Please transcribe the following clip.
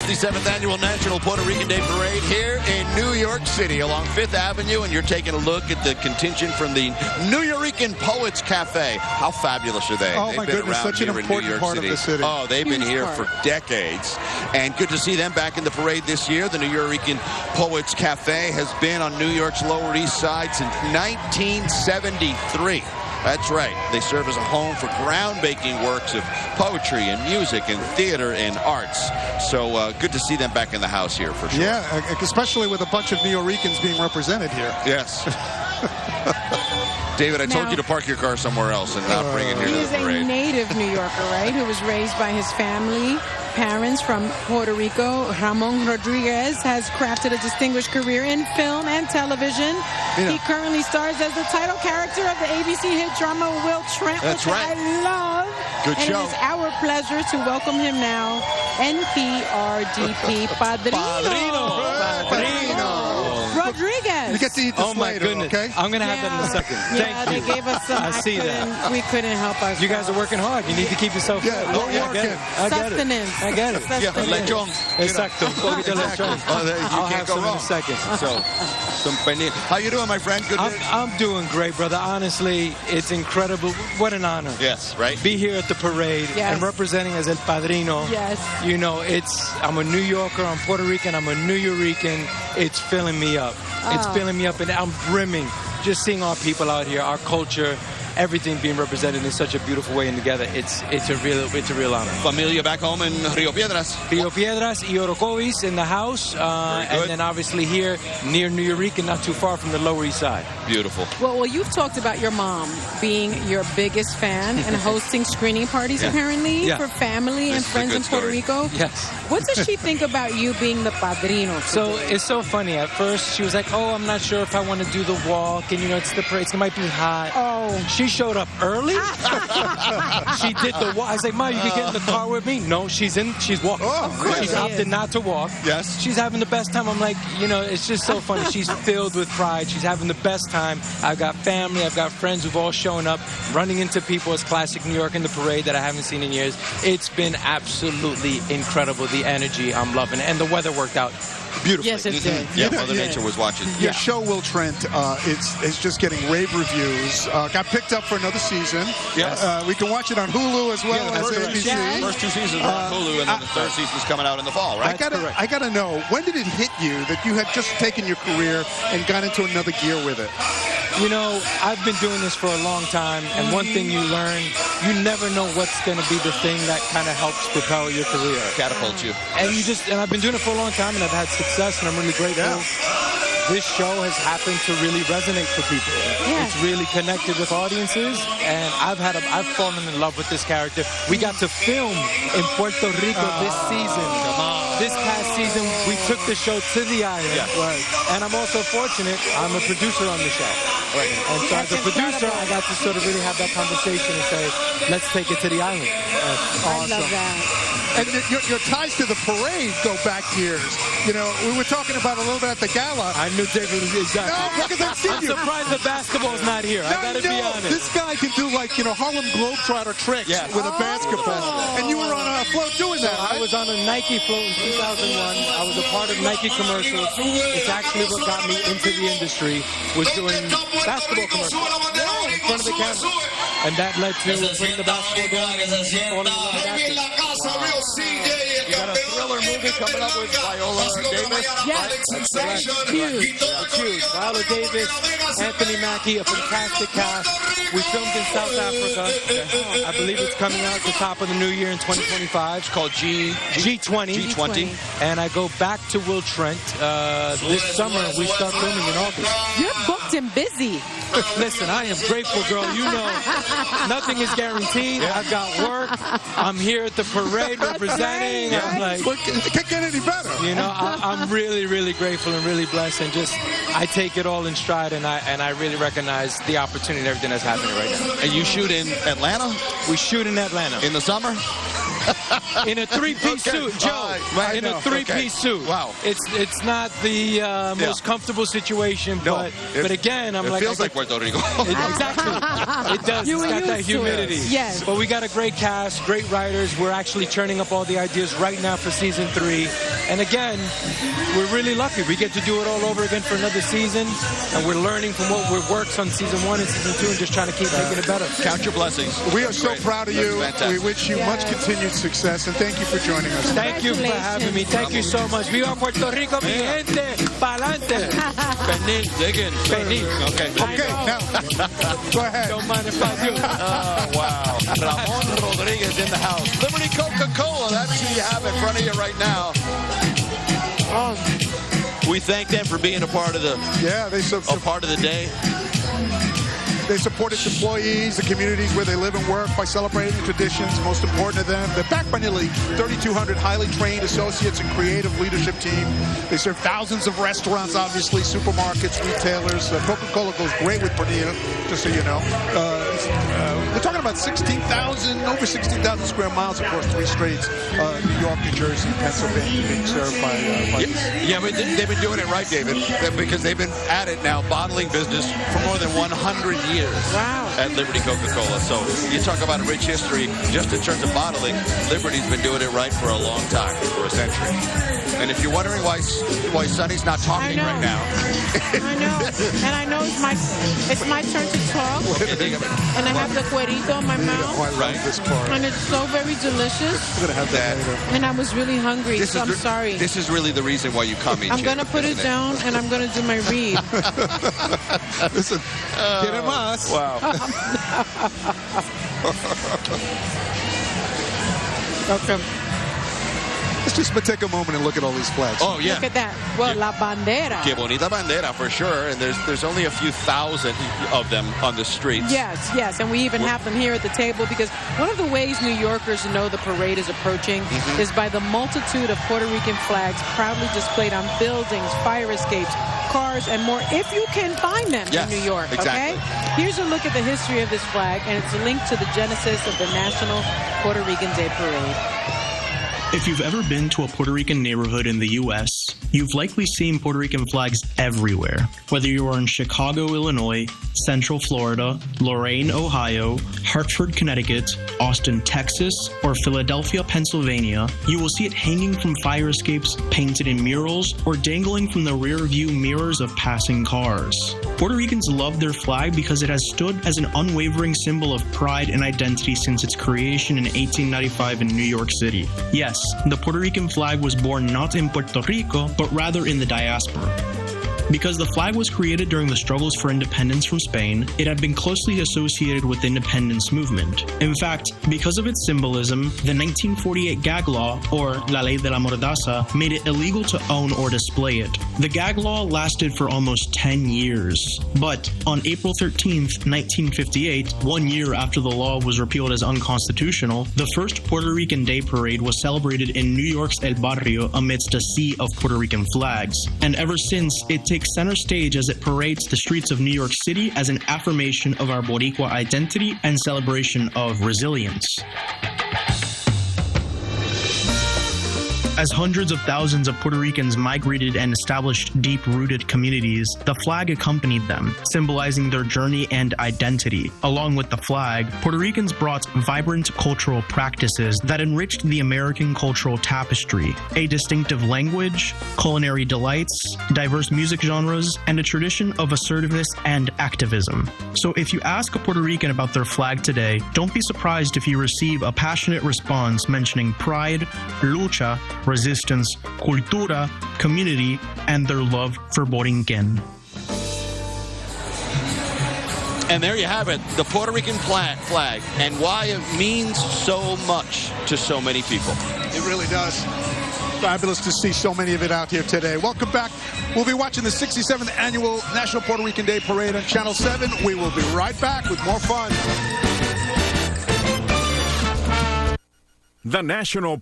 67th Annual National Puerto Rican Day Parade here in New York City along 5th Avenue, and you're taking a look at the contingent from the New Rican Poets Cafe. How fabulous are they? Oh, my goodness, such an important part of the city. Oh, they've been here for decades, and good to see them back in the parade this year. The New Rican Poets Cafe has been on New York's Lower East Side since 1973. That's right. They serve as a home for groundbreaking works of poetry and music and theater and arts. So good to see them back in the house here for sure. Yeah, especially with a bunch of New Ricans being represented here. Yes. David, I told you to park your car somewhere else and not bring it here to the parade. He's a native New Yorker, right, who was raised by his family. Parents from Puerto Rico. Ramon Rodriguez has crafted a distinguished career in film and television. He currently stars as the title character of the ABC hit drama Will Trent, which I love. Good show. And it is our pleasure to welcome him now, NPRDP Padrino. Rodriguez. You get to eat this later, okay? I'm going to have that in a second. Yeah, Thank you. They gave us some. I see that. We couldn't help ourselves. You guys are working hard. You need to keep yourself fit. Yeah, we're working. Sustenance. I get it. Yeah, lechon. Exacto. You can't go wrong. In a second. So, how you doing, my friend? Good. I'm doing great, brother. Honestly, it's incredible. What an honor. Yes, right? Be here at the parade and representing as El Padrino. Yes. You know, I'm a New Yorker. I'm Puerto Rican. I'm a New Rican. It's filling me up. It's filling me up, and I'm brimming just seeing our people out here, our culture, everything being represented in such a beautiful way and together. It's a real honor. Familia back home in Rio Piedras. Rio Piedras y Orocovis in the house, and then obviously here near New York and not too far from the Lower East Side. Beautiful. Well, you've talked about your mom being your biggest fan and hosting screening parties apparently for family and friends in Puerto Rico. Yes. What does she think about you being the padrino? So it's so funny. At first she was like, "Oh, I'm not sure if I want to do the walk, and it's the parade. It might be hot." Oh. She showed up early. She did the walk. I was like, "Ma, you can get in the car with me." No, she's walking. She's opted not to walk. Yes. She's having the best time. I'm like, it's just so funny. She's filled with pride. She's having the best time. I've got family. I've got friends who've all shown up, running into people as classic New York in the parade that I haven't seen in years. It's been absolutely incredible. The energy, I'm loving it. And the weather worked out beautifully. Yes, it did. Yeah, Mother Nature was watching. Your show, Will Trent, it's just getting rave reviews. Got picked up for another season. Yes. We can watch it on Hulu as well as ABC. Yes. First two seasons are on Hulu, and then the third season's coming out in the fall, right? I got to know, when did it hit you that you had just taken your career and got into another gear with it? I've been doing this for a long time, and one thing you learn, you never know what's going to be the thing that kind of helps propel your career. Catapult you. And I've been doing it for a long time, and I've had success, and I'm really grateful. Yeah. This show has happened to really resonate for people. Yeah. It's really connected with audiences, and I've fallen in love with this character. We got to film in Puerto Rico this season. This past season, we took the show to the island. Yeah. Right. And I'm also fortunate, I'm a producer on the show. Right. And so as a producer, I got to sort of really have that conversation and say, let's take it to the island. Awesome. I love that. And your ties to the parade go back years. We were talking about a little bit at the gala. I knew David was exactly. No, because I've seen I'm surprised the basketball's not here. I gotta be honest. This guy can do Harlem Globetrotter tricks with a basketball. And you were on a float doing that, right? I was on a Nike float in 2001. I was a part of Nike commercials. It's actually what got me into the industry, was doing basketball commercials in front of the camera. And that led to putting the basketball down and falling in love with basketball. You got a thriller movie coming up with Viola Davis. Yes, huge. Viola Davis, Anthony Mackie, a fantastic cast. We filmed in South Africa. I believe it's coming out at the top of the new year in 2025. It's called G20. And I go back to Will Trent this summer. We start filming in August. You're booked and busy. Listen, I am grateful, girl. Nothing is guaranteed. I've got work. I'm here at the parade representing. Right. I'm like, it can't get any better. I'm really, really grateful and really blessed, and I take it all in stride, and I really recognize the opportunity and everything that's happening right now. And you shoot in Atlanta? We shoot in Atlanta. In the summer? In a three-piece suit, Joe. In a three-piece suit. Wow. It's not the most comfortable situation, but again, it feels like Puerto Rico. Exactly. It does. It's got that humidity. Yes. But we got a great cast, great writers. We're actually churning up all the ideas right now for season 3. And again, we're really lucky. We get to do it all over again for another season, and we're learning from what works on season 1 and season 2 and just trying to keep making it better. Count your blessings. We are so proud of you. We wish you much continued success, and thank you for joining us. Thank you for having me. Thank you so much. Viva Puerto Rico, mi gente. Pa'lante. Pernil, dig in. Pernil. Okay. Okay, now, go ahead. Don't mind if I do. Oh, wow. Ramon Rodriguez in the house. Liberty Coca-Cola, that's who you have in front of you right now. We thank them for being a part of the day. They support its employees, the communities where they live and work by celebrating traditions. Most important to them, they're backed by nearly 3,200 highly trained associates and creative leadership team. They serve thousands of restaurants, obviously, supermarkets, retailers. Coca-Cola goes great with Pernil, just so you know. We're talking about over 16,000 square miles across 3 states, New York, New Jersey, Pennsylvania, being served by yeah, but they've been doing it right, David, because they've been at it now, bottling business for more than 100 years. Wow. At Liberty Coca-Cola. So you talk about a rich history just in terms of bottling. Liberty's been doing it right for a long time, for a century. And if you're wondering why Sonny's not talking right now. I know. And I know it's my turn to talk. And I have the cuerito in my mouth. Right. And it's so very delicious. We're going to have that later. And I was really hungry, so I'm sorry. This is really the reason why you come each I'm going to put it down, and I'm going to do my read. Listen, get him us. Wow. Okay. Let's just take a moment and look at all these flags. Oh, yeah. Look at that. Well, la bandera. Que bonita bandera, for sure. And there's only a few thousand of them on the streets. Yes. And we even have them here at the table because one of the ways New Yorkers know the parade is approaching is by the multitude of Puerto Rican flags proudly displayed on buildings, fire escapes, cars, and more, if you can find them in New York. Exactly. Okay? Here's a look at the history of this flag, and it's a link to the genesis of the National Puerto Rican Day Parade. If you've ever been to a Puerto Rican neighborhood in the U.S., you've likely seen Puerto Rican flags everywhere. Whether you are in Chicago, Illinois, Central Florida, Lorain, Ohio, Hartford, Connecticut, Austin, Texas, or Philadelphia, Pennsylvania, you will see it hanging from fire escapes, painted in murals, or dangling from the rear view mirrors of passing cars. Puerto Ricans love their flag because it has stood as an unwavering symbol of pride and identity since its creation in 1895 in New York City. Yes, the Puerto Rican flag was born not in Puerto Rico, but rather in the diaspora. Because the flag was created during the struggles for independence from Spain, it had been closely associated with the independence movement. In fact, because of its symbolism, the 1948 gag law, or La Ley de la Mordaza, made it illegal to own or display it. The gag law lasted for almost 10 years. But on April 13th, 1958, 1 year after the law was repealed as unconstitutional, the first Puerto Rican Day Parade was celebrated in New York's El Barrio amidst a sea of Puerto Rican flags. And ever since, it takes center stage as it parades the streets of New York City as an affirmation of our Boricua identity and celebration of resilience. As hundreds of thousands of Puerto Ricans migrated and established deep-rooted communities, the flag accompanied them, symbolizing their journey and identity. Along with the flag, Puerto Ricans brought vibrant cultural practices that enriched the American cultural tapestry, a distinctive language, culinary delights, diverse music genres, and a tradition of assertiveness and activism. So if you ask a Puerto Rican about their flag today, don't be surprised if you receive a passionate response mentioning pride, lucha, resistance, cultura, community, and their love for Borinquen. And there you have it, the Puerto Rican flag, and why it means so much to so many people. It really does. Fabulous to see so many of it out here today. Welcome back. We'll be watching the 67th Annual National Puerto Rican Day Parade on Channel 7. We will be right back with more fun. The National